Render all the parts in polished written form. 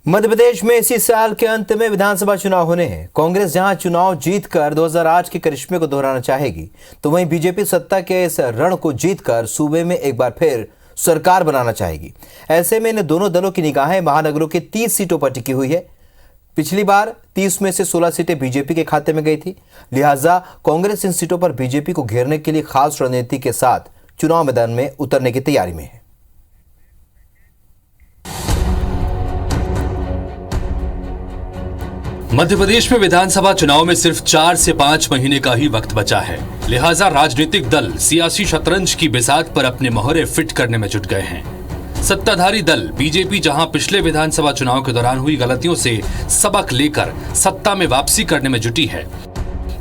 मध्य प्रदेश में इसी साल के अंत में विधानसभा चुनाव होने हैं। कांग्रेस जहां चुनाव जीतकर 2008 के करिश्मे को दोहराना चाहेगी, तो वहीं बीजेपी सत्ता के इस रण को जीतकर सूबे में एक बार फिर सरकार बनाना चाहेगी। ऐसे में इन दोनों दलों की निगाहें महानगरों की 30 सीटों पर टिकी हुई है। पिछली बार 30 में से 16 सीटें बीजेपी के खाते में गई थी, लिहाजा कांग्रेस इन सीटों पर बीजेपी को घेरने के लिए खास रणनीति के साथ चुनाव मैदान में उतरने की तैयारी में है। मध्य प्रदेश में विधानसभा चुनाव में सिर्फ 4 से 5 महीने का ही वक्त बचा है, लिहाजा राजनीतिक दल सियासी शतरंज की बिसात पर अपने मोहरे फिट करने में जुट गए हैं। सत्ताधारी दल बीजेपी जहां पिछले विधानसभा चुनाव के दौरान हुई गलतियों से सबक लेकर सत्ता में वापसी करने में जुटी है,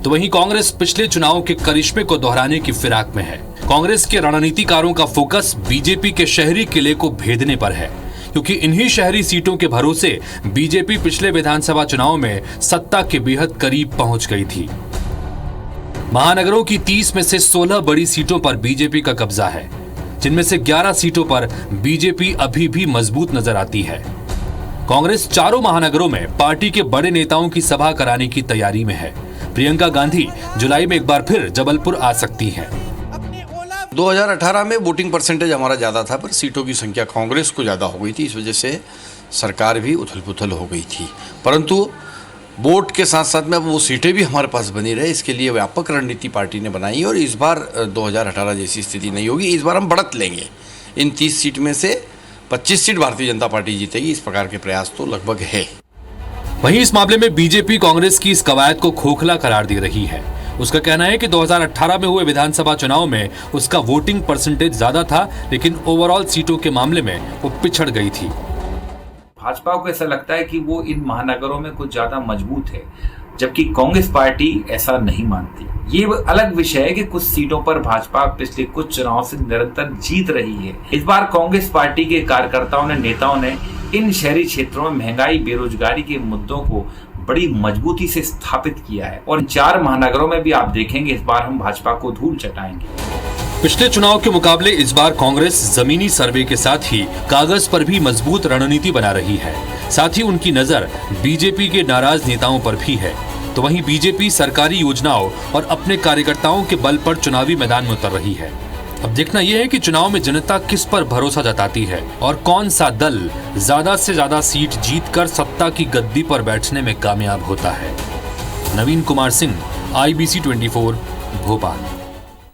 तो वहीं कांग्रेस पिछले चुनाव के करिश्मे को दोहराने की फिराक में है। कांग्रेस के रणनीतिकारों का फोकस बीजेपी के शहरी किले को भेदने पर है, क्योंकि इन्हीं शहरी सीटों के भरोसे बीजेपी पिछले विधानसभा चुनाव में सत्ता के बेहद करीब पहुंच गई थी। महानगरों की 30 में से 16 बड़ी सीटों पर बीजेपी का कब्जा है, जिनमें से 11 सीटों पर बीजेपी अभी भी मजबूत नजर आती है। कांग्रेस चारों महानगरों में पार्टी के बड़े नेताओं की सभा कराने की तैयारी में है। प्रियंका गांधी जुलाई में एक बार फिर जबलपुर आ सकती हैं। 2018 में वोटिंग परसेंटेज हमारा ज़्यादा था, पर सीटों की संख्या कांग्रेस को ज़्यादा हो गई थी, इस वजह से सरकार भी उथल पुथल हो गई थी। परंतु वोट के साथ साथ में अब वो सीटें भी हमारे पास बनी रहे, इसके लिए व्यापक रणनीति पार्टी ने बनाई और इस बार 2018 जैसी स्थिति नहीं होगी। इस बार हम बढ़त लेंगे। इन 30 सीट में से 25 सीट भारतीय जनता पार्टी जीतेगी, इस प्रकार के प्रयास तो लगभग है। वहीं इस मामले में बीजेपी कांग्रेस की इस कवायद को खोखला करार दे रही है। उसका कहना है कि 2018 में हुए विधानसभा चुनाव में उसका वोटिंग परसेंटेज ज्यादा था, लेकिन ओवरऑल सीटों के मामले में वो पिछड़ गई थी। भाजपा को ऐसा लगता है कि वो इन महानगरों में कुछ ज्यादा मजबूत है, जबकि कांग्रेस पार्टी ऐसा नहीं मानती। ये अलग विषय है कि कुछ सीटों पर भाजपा पिछले कुछ चुनाव से निरंतर जीत रही है। इस बार कांग्रेस पार्टी के कार्यकर्ताओं ने, नेताओं ने इन शहरी क्षेत्रों में महंगाई, बेरोजगारी के मुद्दों को बड़ी मजबूती से स्थापित किया है और 4 महानगरों में भी आप देखेंगे इस बार हम भाजपा को धूल चटाएंगे। पिछले चुनाव के मुकाबले इस बार कांग्रेस जमीनी सर्वे के साथ ही कागज पर भी मजबूत रणनीति बना रही है। साथ ही उनकी नजर बीजेपी के नाराज नेताओं पर भी है, तो वहीं बीजेपी सरकारी योजनाओं और अपने कार्यकर्ताओं के बल पर चुनावी मैदान में उतर रही है। अब देखना यह है कि चुनाव में जनता किस पर भरोसा जताती है और कौन सा दल ज्यादा से ज्यादा सीट जीतकर सत्ता की गद्दी पर बैठने में कामयाब होता है। नवीन कुमार सिंह, IBC 24, भोपाल।